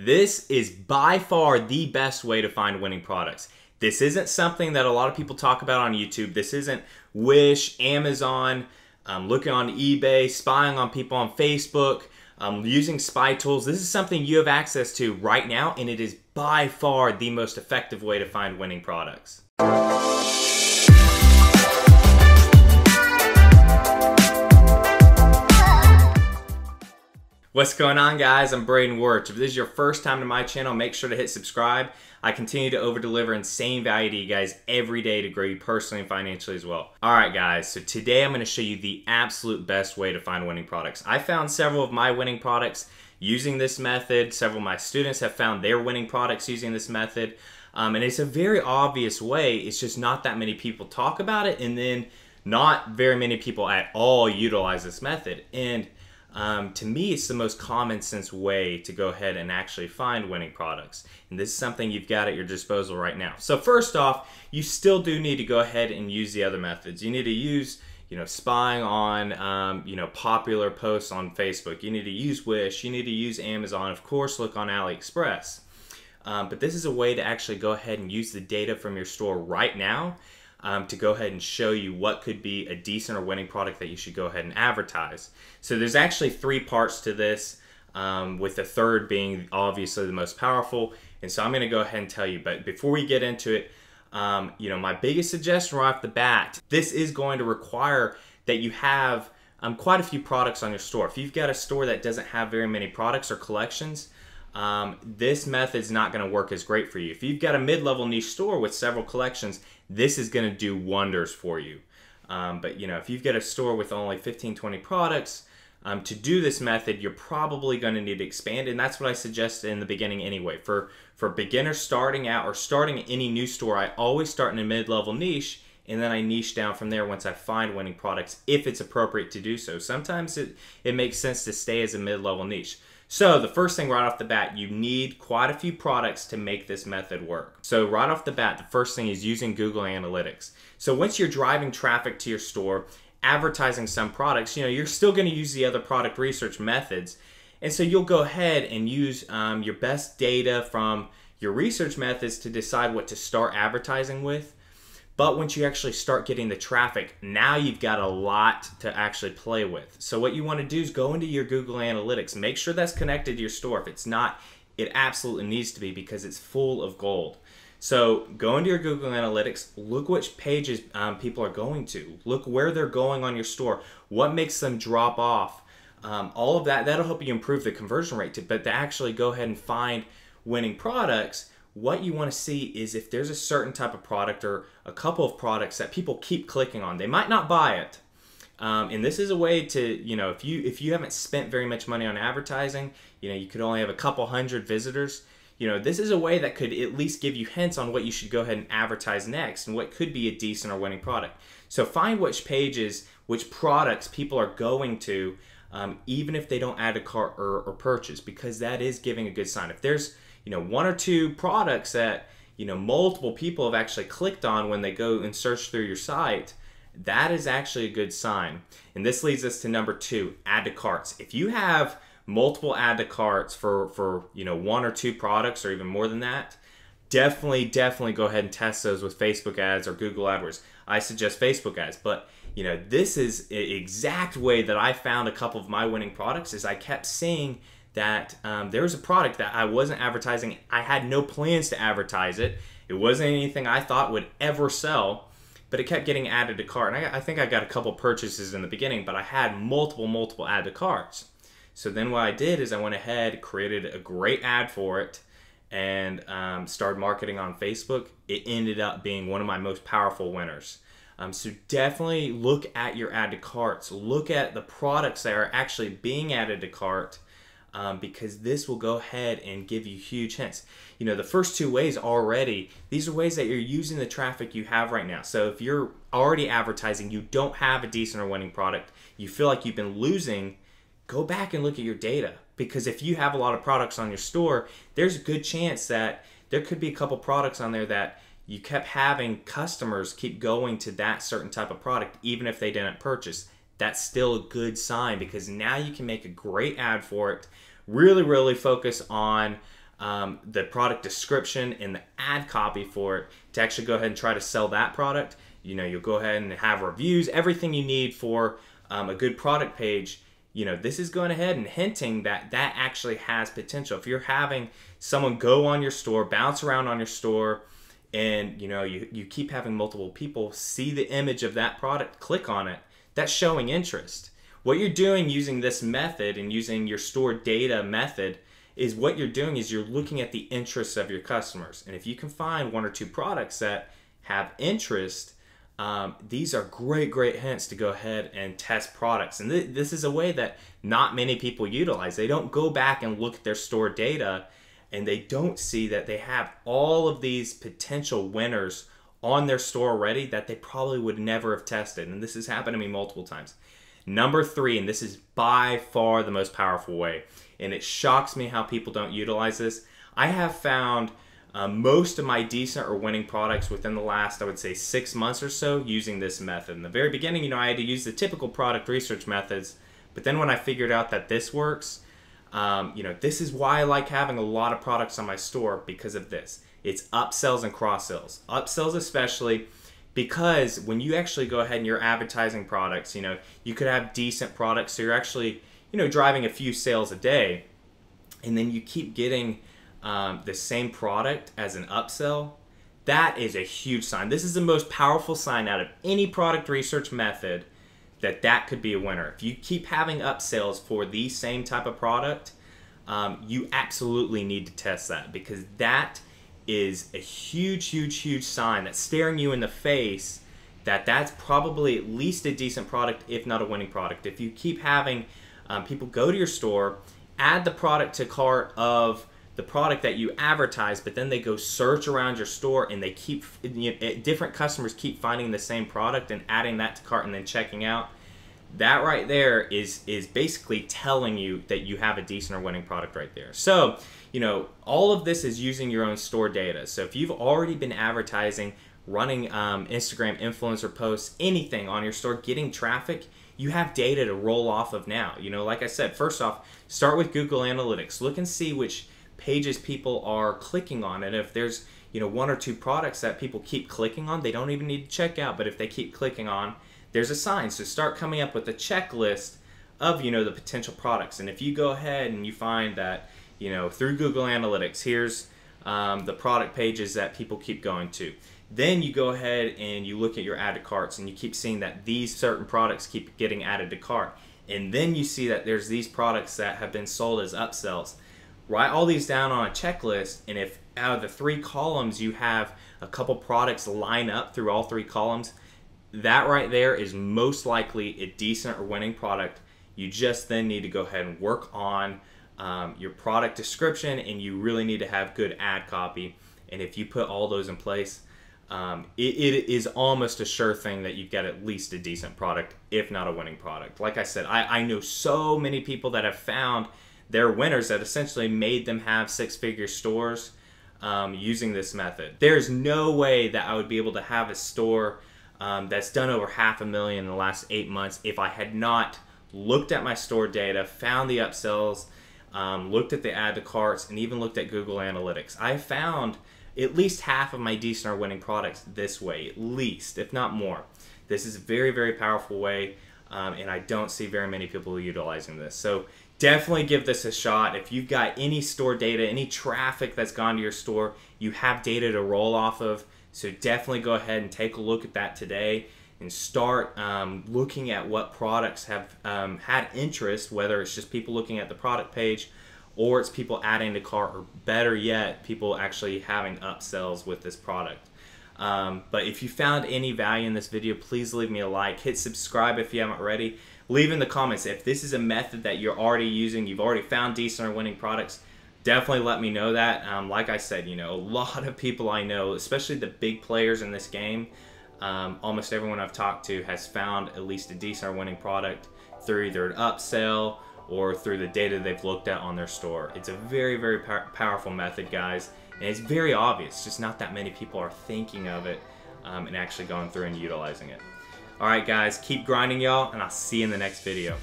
This is by far the best way to find winning products. This isn't something that a lot of people talk about on YouTube. This isn't Wish, Amazon, looking on eBay, spying on people on Facebook, using spy tools. This is something you have access to right now, and it is by far the most effective way to find winning products. What's going on, guys? I'm Braden Wuerch. If this is your first time to my channel, make sure to hit subscribe. I continue to over-deliver insane value to you guys every day to grow you personally and financially as well. All right, guys, so today I'm going to show you the absolute best way to find winning products. I found several of my winning products using this method. Several of my students have found their winning products using this method. And it's a very obvious way. It's just not that many people talk about it, and then not very many people at all utilize this method. And to me, it's the most common sense way to go ahead and actually find winning products. And this is something you've got at your disposal right now. So first off, you still do need to go ahead and use the other methods. You need to use, spying on, popular posts on Facebook. You need to use Wish. You need to use Amazon. Of course, look on AliExpress. But this is a way to actually go ahead and use the data from your store right now to go ahead and show you what could be a decent or winning product that you should go ahead and advertise. So there's actually three parts to this, with the third being obviously the most powerful. And so I'm going to go ahead and tell you, but before we get into it, my biggest suggestion right off the bat, this is going to require that you have quite a few products on your store. If you've got a store that doesn't have very many products or collections, this method is not going to work as great for you. If you've got a mid-level niche store with several collections, this is going to do wonders for you. But if you've got a store with only 15-20 products, to do this method, you're probably going to need to expand, and that's what I suggest in the beginning anyway. For beginners starting out or starting any new store, I always start in a mid-level niche, and then I niche down from there once I find winning products, if it's appropriate to do so. Sometimes it makes sense to stay as a mid-level niche. So the first thing right off the bat, you need quite a few products to make this method work. So right off the bat, the first thing is using Google Analytics. So once you're driving traffic to your store, advertising some products, you're still going to use the other product research methods. And so you'll go ahead and use your best data from your research methods to decide what to start advertising with. But once you actually start getting the traffic, now you've got a lot to actually play with. So what you want to do is go into your Google Analytics. Make sure that's connected to your store. If it's not, it absolutely needs to be, because it's full of gold. So go into your Google Analytics, look which pages people are going to. Look where they're going on your store. What makes them drop off? All of that, that'll help you improve the conversion rate. But to actually go ahead and find winning products, what you want to see is if there's a certain type of product or a couple of products that people keep clicking on. They might not buy it. And this is a way to, if you haven't spent very much money on advertising, you could only have a couple hundred visitors. This is a way that could at least give you hints on what you should go ahead and advertise next and what could be a decent or winning product. So find which pages, which products people are going to, even if they don't add a cart or purchase, because that is giving a good sign. If there's one or two products that multiple people have actually clicked on when they go and search through your site, that is actually a good sign. And this leads us to number two, add to carts. If you have multiple add to carts for one or two products or even more than that, definitely go ahead and test those with Facebook ads or Google AdWords. I suggest Facebook ads, but this is the exact way that I found a couple of my winning products. Is I kept seeing that there was a product that I wasn't advertising. I had no plans to advertise it. It wasn't anything I thought would ever sell, but it kept getting added to cart. And I think I got a couple purchases in the beginning, but I had multiple add to carts. So then what I did is I went ahead, created a great ad for it, and started marketing on Facebook. It ended up being one of my most powerful winners. So definitely look at your add to carts. Look at the products that are actually being added to cart, because this will go ahead and give you huge hints. The first two ways already, these are ways that you're using the traffic you have right now. So if you're already advertising, you don't have a decent or winning product, you feel like you've been losing, go back and look at your data. Because if you have a lot of products on your store, there's a good chance that there could be a couple products on there that you kept having customers keep going to that certain type of product even if they didn't purchase. That's still a good sign, because now you can make a great ad for it, really focus on the product description and the ad copy for it to actually go ahead and try to sell that product. You'll go ahead and have reviews, everything you need for a good product page. This is going ahead and hinting that that actually has potential. If you're having someone go on your store, bounce around on your store, and you keep having multiple people see the image of that product, click on it, that's showing interest. What you're doing using this method and using your store data method is what you're doing is you're looking at the interests of your customers. And if you can find one or two products that have interest, these are great hints to go ahead and test products. And this is a way that not many people utilize. They don't go back and look at their store data, and they don't see that they have all of these potential winners on their store already that they probably would never have tested. And this has happened to me multiple times. Number 3, and this is by far the most powerful way, and it shocks me how people don't utilize this. I have found most of my decent or winning products within the last, I would say, 6 months or so using this method. In the very beginning, I had to use the typical product research methods, but then when I figured out that this works, this is why I like having a lot of products on my store, because of this. It's upsells and cross-sells. Upsells especially, because when you actually go ahead and you're advertising products, you could have decent products, so you're actually, driving a few sales a day, and then you keep getting the same product as an upsell. That is a huge sign. This is the most powerful sign out of any product research method that could be a winner. If you keep having upsells for the same type of product, you absolutely need to test that, because that is a huge sign that's staring you in the face that that's probably at least a decent product, if not a winning product. If you keep having people go to your store, add the product to cart of the product that you advertise, but then they go search around your store and they keep, different customers keep finding the same product and adding that to cart and then checking out, that right there is basically telling you that you have a decent or winning product right there. So, all of this is using your own store data. So if you've already been advertising, running Instagram influencer posts, anything on your store, getting traffic, you have data to roll off of now. Like I said, first off, start with Google Analytics. Look and see which pages people are clicking on, and if there's one or two products that people keep clicking on, they don't even need to check out, but if they keep clicking on, there's a sign. So start coming up with a checklist of the potential products. And if you go ahead and you find that through Google Analytics, here's the product pages that people keep going to, then you go ahead and you look at your added carts and you keep seeing that these certain products keep getting added to cart, and then you see that there's these products that have been sold as upsells. Write all these down on a checklist, and if out of the 3 columns you have a couple products line up through all 3 columns, that right there is most likely a decent or winning product. You just then need to go ahead and work on your product description, and you really need to have good ad copy. And if you put all those in place, it is almost a sure thing that you've got at least a decent product, if not a winning product. Like I said, I know so many people that have found their winners that essentially made them have 6-figure stores using this method. There's no way that I would be able to have a store that's done over $500,000 in the last 8 months if I had not looked at my store data, found the upsells, looked at the add to carts, and even looked at Google Analytics. I found at least half of my decent or winning products this way, at least, if not more. This is a very powerful way, and I don't see very many people utilizing this. So definitely give this a shot. If you've got any store data, any traffic that's gone to your store, you have data to roll off of. So definitely go ahead and take a look at that today and start looking at what products have had interest, whether it's just people looking at the product page or it's people adding to cart, or better yet, people actually having upsells with this product. But if you found any value in this video, please leave me a like. Hit subscribe if you haven't already. Leave in the comments if this is a method that you're already using, you've already found decent or winning products. Definitely let me know that. Like I said, a lot of people I know, especially the big players in this game, almost everyone I've talked to has found at least a decent or winning product through either an upsell or through the data they've looked at on their store. It's a very powerful method, guys, and it's very obvious, just not that many people are thinking of it and actually going through and utilizing it. Alright guys, keep grinding y'all, and I'll see you in the next video.